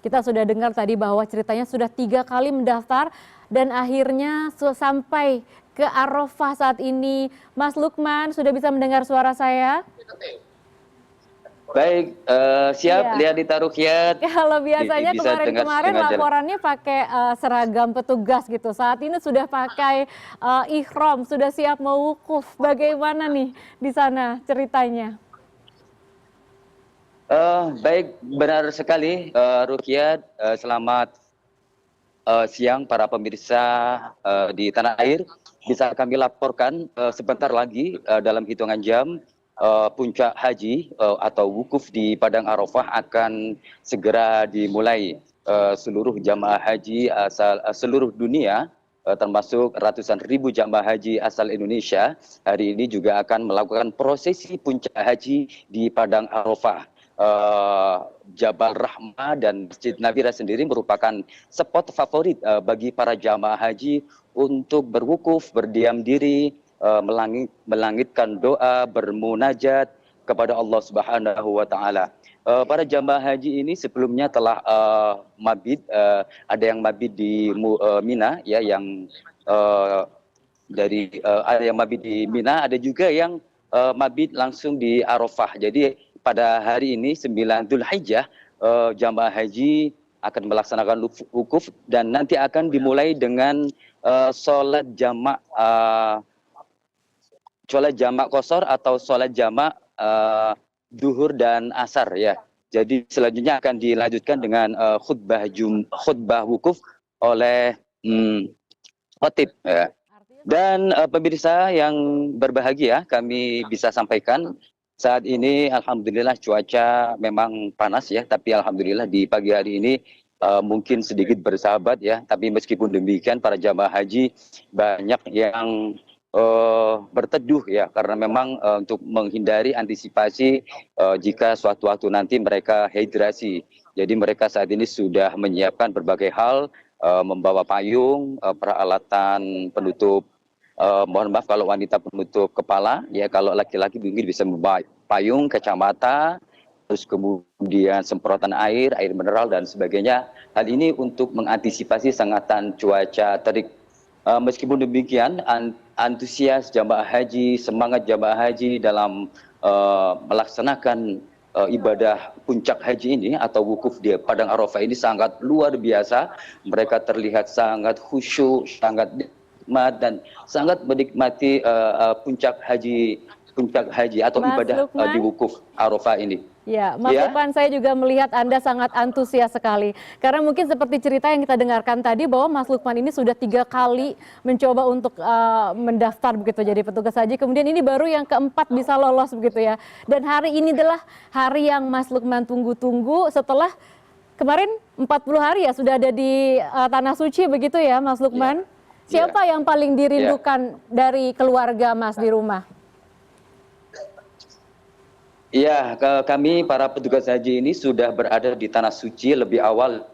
Kita sudah dengar tadi bahwa ceritanya sudah 3 kali mendaftar dan akhirnya sampai ke Arafah saat ini. Mas Lukman, sudah bisa mendengar suara saya? Baik, siap Iya. Lianita Rukyat. Kalau biasanya Bisa dengar kemarin-kemarin dengan jelas. laporannya pakai seragam petugas gitu. Saat ini sudah pakai ihram, sudah siap mau wukuf. Bagaimana nih di sana ceritanya? Baik, benar sekali Rukyat. Selamat siang para pemirsa di tanah air. Bisa kami laporkan sebentar lagi dalam hitungan jam puncak haji atau wukuf di Padang Arafah akan segera dimulai. Seluruh jamaah haji asal seluruh dunia termasuk ratusan ribu jamaah haji asal Indonesia hari ini juga akan melakukan prosesi puncak haji di Padang Arafah. Jabal Rahmah dan Masjid Nabira sendiri merupakan spot favorit bagi para jamaah haji untuk berwukuf, berdiam diri, melangitkan doa, bermunajat kepada Allah Subhanahu wa taala. Para jamaah haji ini sebelumnya telah mabit, ada yang mabit di Mina ya, yang ada yang mabit di Mina, ada juga yang mabit langsung di Arafah. Jadi pada hari ini 9 Dzulhijjah jamaah haji akan melaksanakan wukuf dan nanti akan dimulai dengan sholat jamak qashar atau sholat jamak duhur dan asar ya. Jadi selanjutnya akan dilanjutkan dengan khutbah wukuf oleh khatib ya. Dan pemirsa yang berbahagia, kami bisa sampaikan saat ini alhamdulillah cuaca memang panas ya, tapi alhamdulillah di pagi hari ini mungkin sedikit bersahabat ya. Tapi meskipun demikian para jamaah haji banyak yang berteduh ya, karena memang untuk menghindari antisipasi jika suatu waktu nanti mereka hidrasi. Jadi mereka saat ini sudah menyiapkan berbagai hal, membawa payung, peralatan penutup. Mohon maaf kalau wanita penutup kepala, ya kalau laki-laki mungkin bisa membawa payung, kacamata, terus kemudian semprotan air, air mineral dan sebagainya. Hal ini untuk mengantisipasi sengatan cuaca terik. Meskipun demikian, antusias jamaah haji, semangat jamaah haji dalam melaksanakan ibadah puncak haji ini atau wukuf di Padang Arafah ini sangat luar biasa. Mereka terlihat sangat khusyuk, sangat dan sangat menikmati puncak haji atau Mas ibadah di Lukman? wukuf Arafah ini. Ya, Mas Ya, Lukman, saya juga melihat Anda sangat antusias sekali. Karena mungkin seperti cerita yang kita dengarkan tadi bahwa Mas Lukman ini sudah 3 kali mencoba untuk mendaftar begitu jadi petugas haji. Kemudian ini baru yang keempat bisa lolos begitu ya. Dan hari ini adalah hari yang Mas Lukman tunggu-tunggu setelah kemarin 40 hari ya sudah ada di Tanah Suci begitu ya Mas Lukman. Siapa yang paling dirindukan dari keluarga Mas di rumah? ya, kami para petugas haji ini sudah berada di Tanah Suci lebih awal.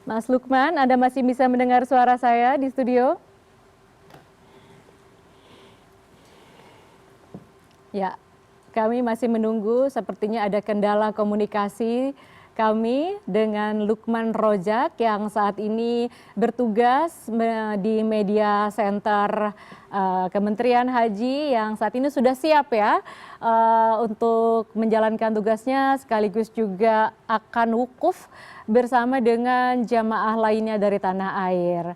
Mas Lukman, Anda masih bisa mendengar suara saya di studio? Ya, kami masih menunggu, sepertinya ada kendala komunikasi kami dengan Lukman Rojak yang saat ini bertugas di media center Kementerian Haji yang saat ini sudah siap ya untuk menjalankan tugasnya sekaligus juga akan wukuf bersama dengan jamaah lainnya dari tanah air.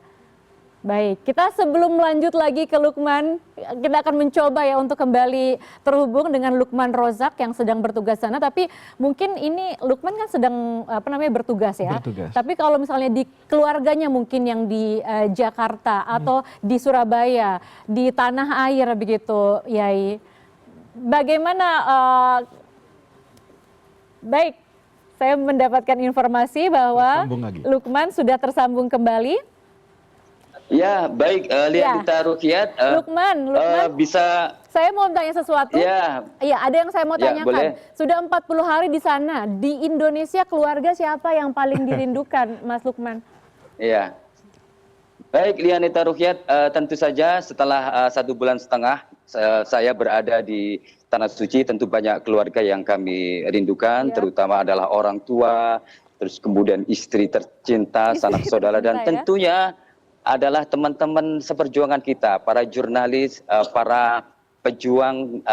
Baik, kita sebelum lanjut lagi ke Lukman, kita akan mencoba ya untuk kembali terhubung dengan Lukman Rozak yang sedang bertugas sana. Tapi mungkin ini Lukman kan sedang bertugas ya. Bertugas. Tapi kalau misalnya di keluarganya mungkin yang di Jakarta atau di Surabaya, di tanah air begitu, Yai. Bagaimana? Baik, saya mendapatkan informasi bahwa Lukman sudah tersambung kembali. Ya, baik, Lianita Rukyat. Lukman, bisa. Saya mau tanya sesuatu. Ya. Iya, ada yang saya mau tanyakan. Boleh. Sudah 40 hari di sana, di Indonesia keluarga siapa yang paling dirindukan, Mas Lukman? Iya. Baik, Lianita Rukyat, tentu saja setelah 1,5 bulan saya berada di Tanah Suci tentu banyak keluarga yang kami rindukan, Ya. terutama adalah orang tua, terus kemudian istri tercinta, Istri sanak saudara, dan tercinta ya. tentunya adalah teman-teman seperjuangan kita, para jurnalis, para pejuang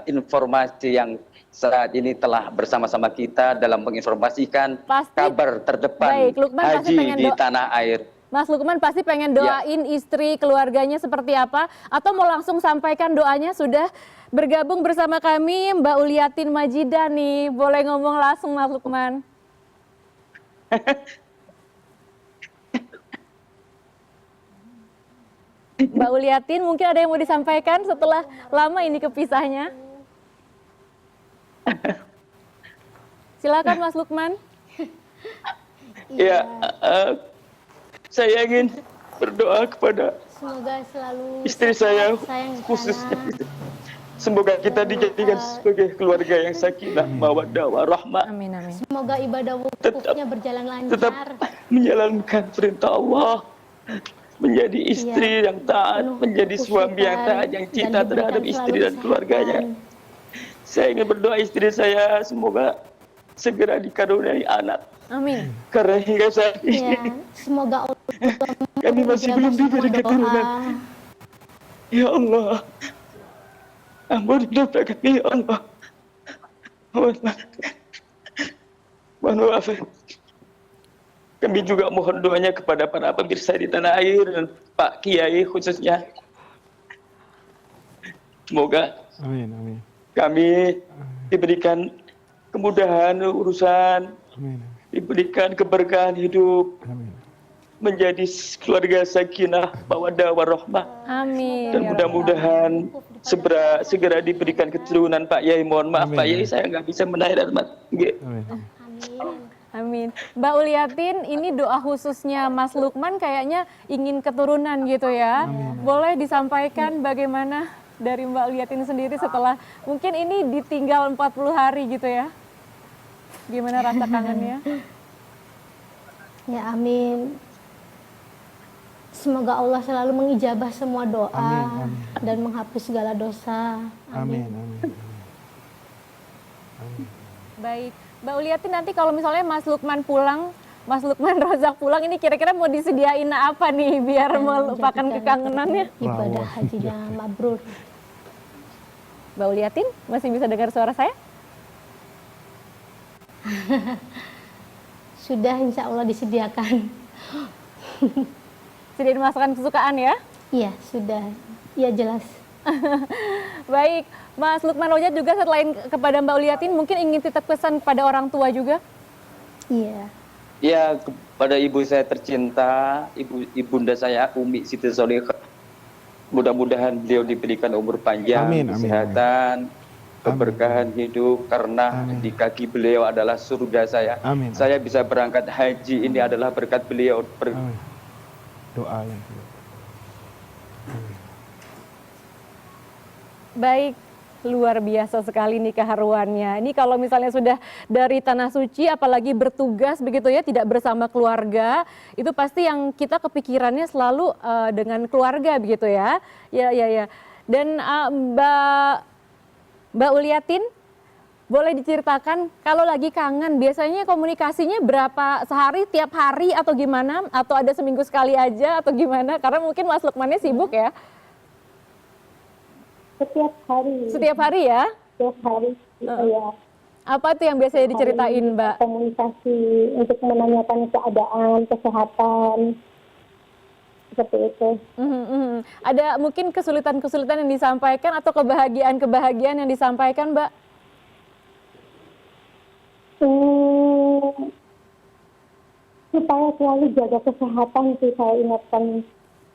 informasi yang saat ini telah bersama-sama kita dalam menginformasikan Pasti, kabar terdepan baik, Lukman pasti haji pengen di tanah air. Mas Lukman pasti pengen Ya. doain istri, keluarganya seperti apa? Atau mau langsung sampaikan doanya? Sudah bergabung bersama kami Mbak Uliatin Majidah nih. Boleh ngomong langsung Mas Lukman. Mbak Uliatin, mungkin ada yang mau disampaikan setelah lama ini kepisahnya? Silakan Mas Lukman. Ya, saya ingin berdoa kepada Semoga selalu istri saya sayang di khususnya. sana. Semoga kita dijadikan sebagai keluarga yang sakinah, mawaddah, warahmah. Amin, amin. Semoga ibadah wukufnya berjalan Tetap lancar. menjalankan perintah Allah, menjadi istri yang taat, Penuh menjadi suami yang kesyukuran, taat, yang dan cinta terhadap diberikan istri selalu dan keluarganya. kesehatan. Saya ingin berdoa istri saya semoga segera dikaruniai anak. Amin. Karena hingga saat ini Ya, semoga Allah kami masih belum menjawab diberi semua keturunan. doa. Ya Allah, ampun dosa kami ya Allah. Mohon maaf. Kami juga mohon doanya kepada para pemirsa di tanah air dan Pak Kiai khususnya. Semoga Amin, amin. kami diberikan kemudahan urusan, Amin. diberikan keberkahan hidup, Amin. menjadi keluarga sakinah, mawaddah, warahmah. Amin. Dan Ya Rabbal mudah-mudahan segera diberikan keturunan Pak Yai. Mohon maaf Amin, Pak Yai, amin. saya nggak bisa menarik hormat. Amin. Amin. Amin. Mbak Uliatin, ini doa khususnya Mas Lukman kayaknya ingin keturunan gitu ya. Boleh disampaikan bagaimana dari Mbak Uliatin sendiri setelah mungkin ini ditinggal 40 hari gitu ya. Gimana rasa kangennya? Ya, amin. Semoga Allah selalu mengijabah semua doa Amin, amin. dan menghapus segala dosa. Amin, amin. Baik, Mbak Uliatin nanti kalau misalnya Mas Lukman pulang, Mas Lukman Rozak pulang, ini kira-kira mau disediain apa nih biar melupakan kekangenannya? Ibadah Rawon. hajinya mabrur. Mbak Uliatin, masih bisa dengar suara saya? Sudah insya Allah disediakan. Sediain masakan kesukaan ya? Iya, sudah. Iya, jelas. Baik, Mas Lukman Rozak juga selain kepada Mbak Uliatin mungkin ingin titip pesan kepada orang tua juga? Iya. Ya, kepada ibu saya tercinta, ibunda saya Umi Siti Solihah. Mudah-mudahan beliau diberikan umur panjang, Amin, amin, kesehatan, keberkahan hidup, karena Amin. di kaki beliau adalah surga saya. Amin. Saya bisa berangkat haji ini adalah berkat beliau. Amin. Doa yang kedua. Baik, luar biasa sekali nih keharuannya. Ini kalau misalnya sudah dari Tanah Suci, apalagi bertugas begitu ya, tidak bersama keluarga, itu pasti yang kita kepikirannya selalu dengan keluarga begitu ya. Ya. Dan Mbak Uliatin, boleh diceritakan kalau lagi kangen, biasanya komunikasinya berapa, sehari, tiap hari atau gimana? Atau ada seminggu sekali aja atau gimana? Karena mungkin Mas Lukmannya sibuk ya. Setiap hari. Setiap hari ya? Setiap hari. Ya. Apa tuh yang biasanya diceritain, Mbak? Komunikasi untuk menanyakan keadaan, kesehatan. Seperti itu. Ada mungkin kesulitan-kesulitan yang disampaikan atau kebahagiaan-kebahagiaan yang disampaikan, Mbak? Supaya selalu jaga kesehatan sih, saya ingatkan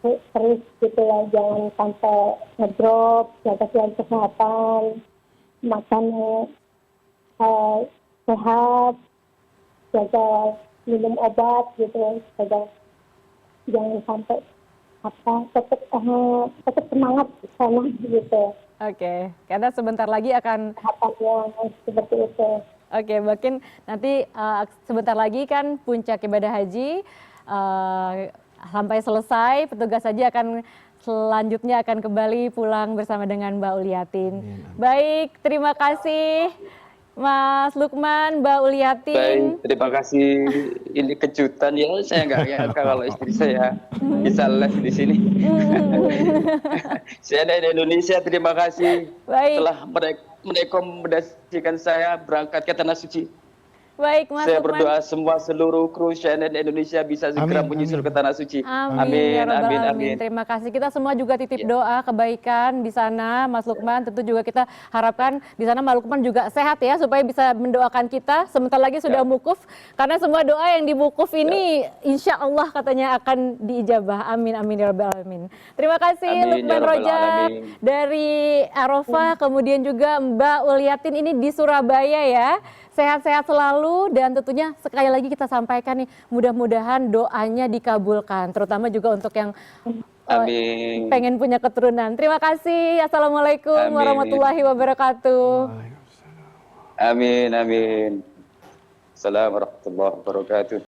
terus gitu ya, jangan sampai ngedrop, jaga selalu kesehatan, makan sehat, jaga minum obat gitu, jaga jangan sampai tetap semangat sama gitu, Oke, karena sebentar lagi akan kesehatannya seperti itu. Oke, mungkin nanti sebentar lagi kan puncak ibadah haji sampai selesai, petugas haji akan selanjutnya akan kembali pulang bersama dengan Mbak Uliatin. Amin. Baik, terima kasih Mas Lukman, Mbak Uliatin. Baik, terima kasih. Ini kejutan ya, saya nggak nyangka kalau istri saya bisa live di sini. CNN Indonesia, terima kasih Baik. telah merekomendasikan saya berangkat ke Tanah Suci. Baik, Mas Saya Lukman. berdoa semua seluruh kru CNN Indonesia bisa segera Amin, menyusul amin. ke Tanah Suci. Amin, ya Rabbal amin, Alamin. amin. Terima kasih. Kita semua juga titip Ya. doa kebaikan di sana, Mas Lukman. Tentu juga kita harapkan di sana Mas Lukman juga sehat ya, supaya bisa mendoakan kita. Sebentar lagi sudah Ya. wukuf, karena semua doa yang di wukuf ini insya Allah katanya akan diijabah. Amin, amin ya Rabbal Alamin. Terima kasih Amin, Lukman ya Rabbal Rojak Alamin. dari Arafah, kemudian juga Mbak Uliatin ini di Surabaya ya. Sehat-sehat selalu dan tentunya sekali lagi kita sampaikan nih, mudah-mudahan doanya dikabulkan, terutama juga untuk yang Amin. pengen punya keturunan. Terima kasih. Assalamualaikum Amin. warahmatullahi wabarakatuh. Waalaikumsalam. Amin, amin. Assalamualaikum warahmatullahi wabarakatuh.